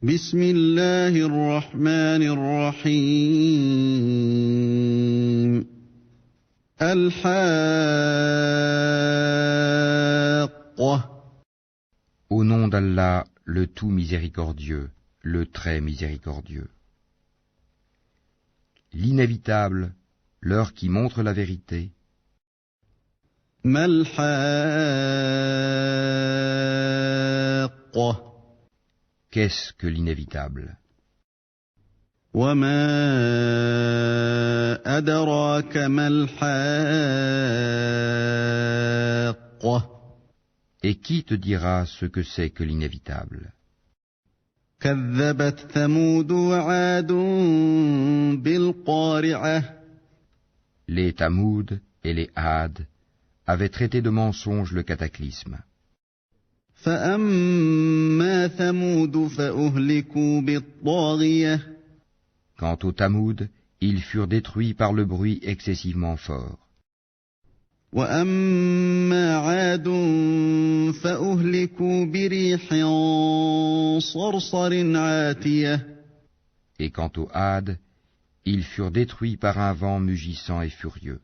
بسم الله الرحمن الرحيم الحاقة. Au nom d'Allah, le tout miséricordieux, le très miséricordieux. L'inévitable, l'heure qui montre la vérité. ما الحاقة. Qu'est-ce que l'inévitable? وما أدراك ما الحاقة. Et qui te dira ce que c'est que l'inévitable? كذبت ثمود وعاد بالقارعة. Les Tamoud et les Had avaient traité de mensonge le cataclysme. فأما ثمود فأهلكوا بالطاغية. Quant aux Tamoud, ils furent détruits par le bruit excessivement fort. وأما عاد فأهلكوا بريح صرصر عاتية. Et quant aux Had, ils furent détruits par un vent mugissant et furieux.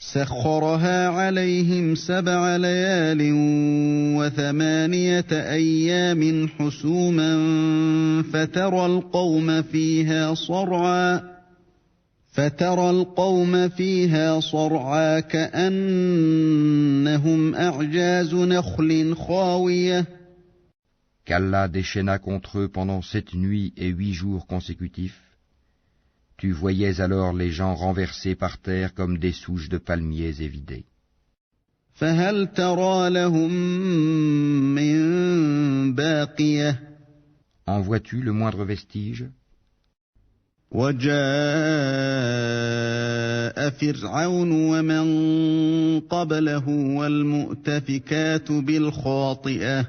سخرها عليهم 7 ليال و8 أيام حسوما فترى القوم فيها صرعى كأنهم أعجاز نخل خاوية. Qu'Allah déchaîna contre eux pendant 7 nuits et 8 jours consécutifs. Tu voyais alors les gens renversés par terre comme des souches de palmiers évidées. فهل ترى لهم من باقية. En vois-tu le moindre vestige? وجاء فرعون ومن قبله والمؤتفكات بالخاطئة.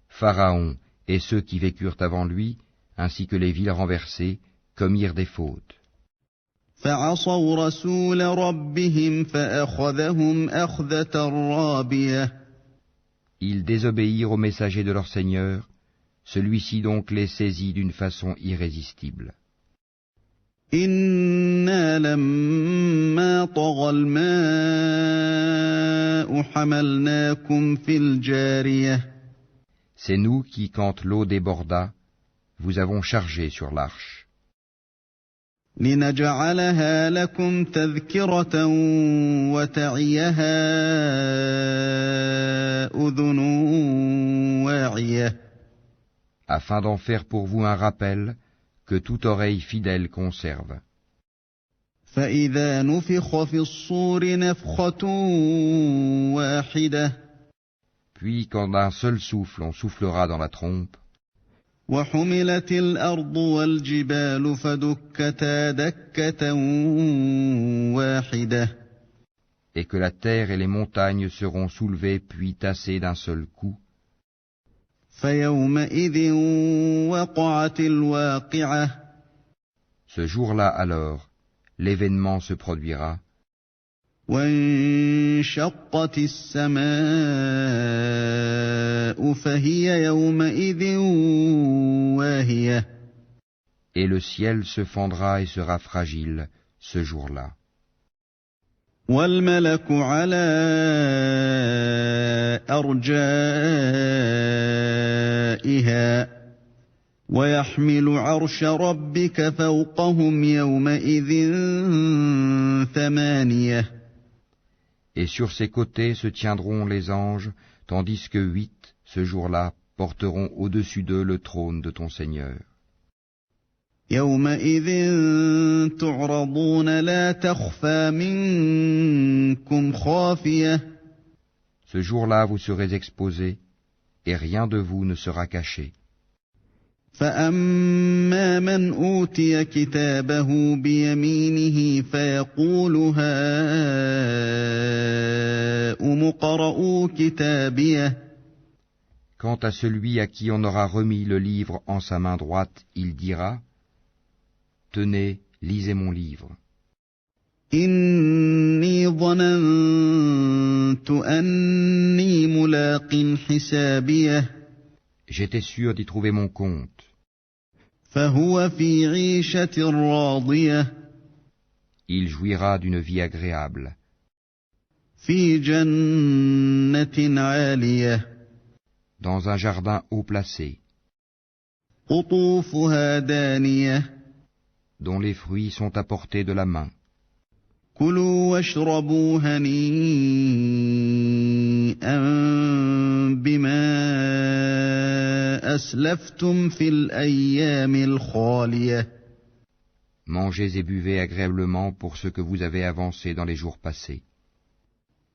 Pharaon et ceux qui vécurent avant lui, ainsi que les villes renversées, commirent des fautes. فعصوا رسول ربهم فأخذهم أخذة رابية. Ils désobéirent au messager de leur Seigneur, celui-ci donc les saisit d'une façon irrésistible. إنا لما طغى الماء حملناكم في الجارية. C'est nous qui, quand l'eau déborda, vous avons chargé sur l'arche. لنجعلها لكم تذكرة وتعيها أذن واعية. Afin d'en faire pour vous un rappel que toute oreille fidèle conserve. فإذا نفخ في الصور نفخة واحدة. Puis, quand d'un seul souffle on soufflera dans la trompe, وحملت الأرض والجبال فدكتا دكة واحدة. et que la terre et les montagnes seront soulevées puis tassées d'un seul coup, فيومئذ وقعت الواقعة. ce jour-là alors, l'événement se produira, وانشقت السماء فهي يومئذ واهية. et le ciel se fendra et sera fragile ce jour-là. والملك على أرجائها ويحمل عرش ربك فوقهم يومئذ 8. Et sur ses côtés se tiendront les anges, tandis que 8, ce jour-là, porteront au-dessus d'eux le trône de ton Seigneur. يومئذ تعرضون لا تخفى منكم خافية. Ce jour-là vous serez exposés, et rien de vous ne sera caché. فأما من أوتي كتابه بيمينه فيقول هاؤم اقرءوا كتابيه. Quant à celui à qui on aura remis le livre en sa main droite, il dira, tenez, lisez mon livre. إني ظننت أني ملاق حسابيه. J'étais sûr d'y trouver mon compte. فهو في عيشة راضية Il jouira d'une vie agréable, في جنة عالية dans un jardin haut placé, قطوفها دانية dont les fruits sont à portée de la main. كلوا واشربوا هنيئا بما أسلفتم في الأيام الخالية Mangez et buvez agréablement pour ce que vous avez avancé dans les jours passés.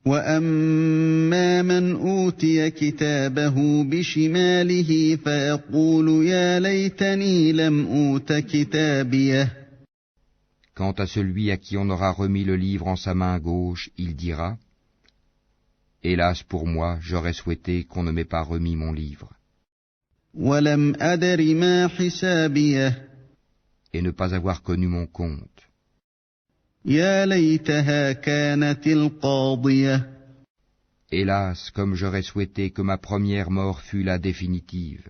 وأما من أوتي كتابه بشماله فيقول يا ليتني لم أوت كتابيه Quant à celui à qui on aura remis le livre en sa main gauche, il dira « Hélas pour moi, j'aurais souhaité qu'on ne m'ait pas remis mon livre. » ولم أدر ما حسابيه Et ne pas avoir connu mon compte. يا ليتها كانت القاضية Hélas, comme j'aurais souhaité que ma première mort fût la définitive.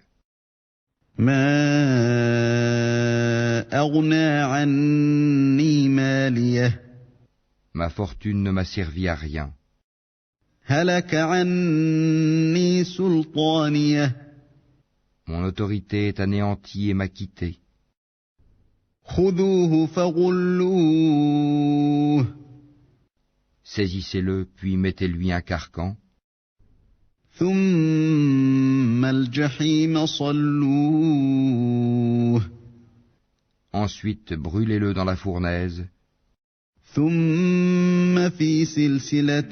ما أغنى عني ماليه Ma fortune ne m'a servi à rien. هلك عني سلطانيه Mon autorité est anéantie et m'a quitté. خذوه فغلوه Saisissez-le, puis mettez-lui un carcan, ثم الجحيم صلوه ensuite brûlez-le dans la fournaise, ثم في سلسلة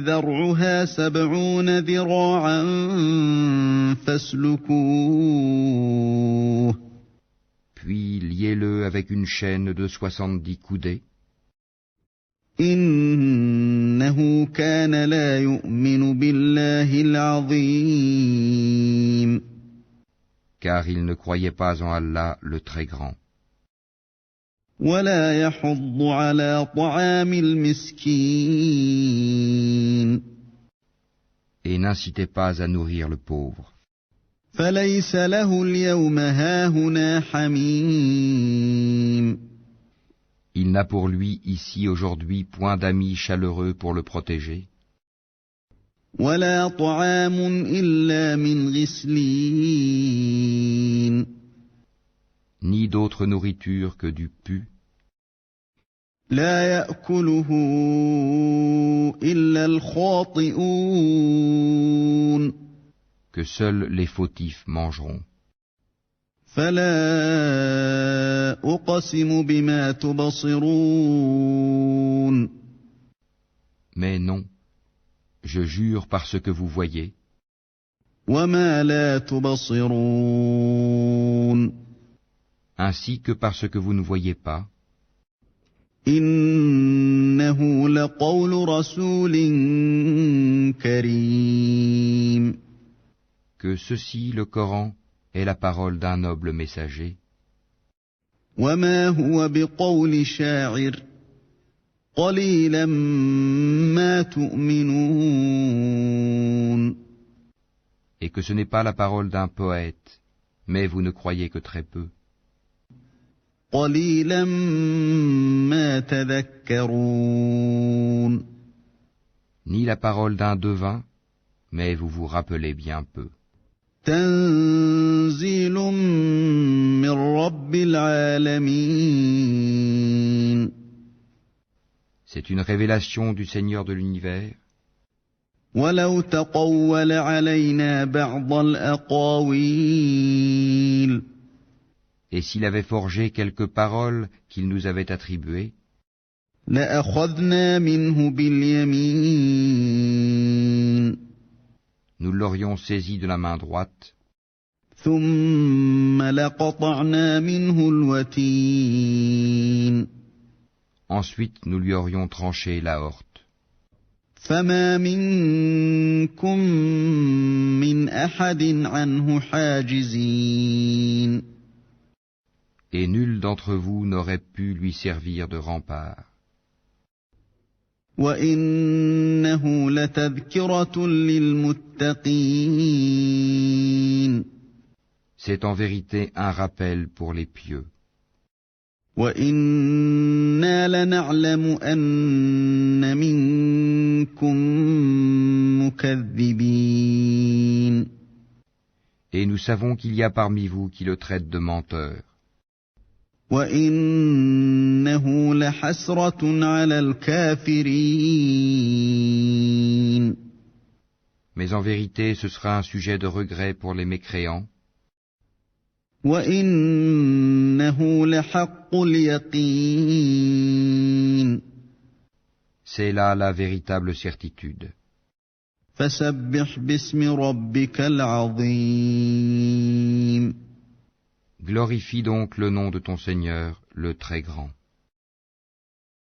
ذرعها 70 ذراعا فاسلكوه puis liez-le avec une chaîne de 70 coudées, إنه كان لا يؤمن بالله العظيم car il ne croyait pas en Allah le Très Grand. ولا يحض على طعام المسكين Et n'incitez pas à nourrir le pauvre. فليس له اليوم هاهنا حميم Il n'a pour lui ici aujourd'hui point d'amis chaleureux pour le protéger, ولا طعام إلا من غسلين ni d'autre nourriture que du pu, لا يأكله إلا الخاطئون que seuls les fautifs mangeront. فلا أقسم بما تبصرون Mais non, je jure par ce que vous voyez, وما لا تبصرون ainsi que par ce que vous ne voyez pas, إنه لقول رسول كريم que ceci, le Coran, est la parole d'un noble messager, وما هو بقول شاعر قليلا ما تؤمنون et que ce n'est pas la parole d'un poète, mais vous ne croyez que très peu, قليلا ما تذكرون ni la parole d'un devin, mais vous vous rappelez bien peu. تنزيل من رب العالمين C'est une révélation du Seigneur de l'univers, ولو تقول علينا بعض الأقاويل et s'il avait forgé quelques paroles qu'il nous avait attribuées, لأخذنا منه باليمين nous l'aurions saisi de la main droite, ثم لقطعنا منه الوتين ensuite nous lui aurions tranché l'aorte. فما منكم من أحد عنه حاجزين Et nul d'entre vous n'aurait pu lui servir de rempart. وإنه لتذكرة للمتقين C'est en vérité un rappel pour les pieux. وَإِنَّا لَنَعْلَمُ أَنَّ مِنكُم مُّكَذِّبِينَ. Et nous savons qu'il y a parmi vous qui le traitent de menteur. وَإِنَّهُ لَحَسْرَةٌ عَلَى الْكَافِرِينَ. Mais en vérité, ce sera un sujet de regret pour les mécréants. وَإِنَّهُ لَحَقُّ الْيَقِينِ. C'est là la véritable certitude. فَسَبِّحْ بِاسْمِ رَبِّكَ الْعَظِيمِ. Glorifie donc le nom de ton Seigneur, le Très Grand.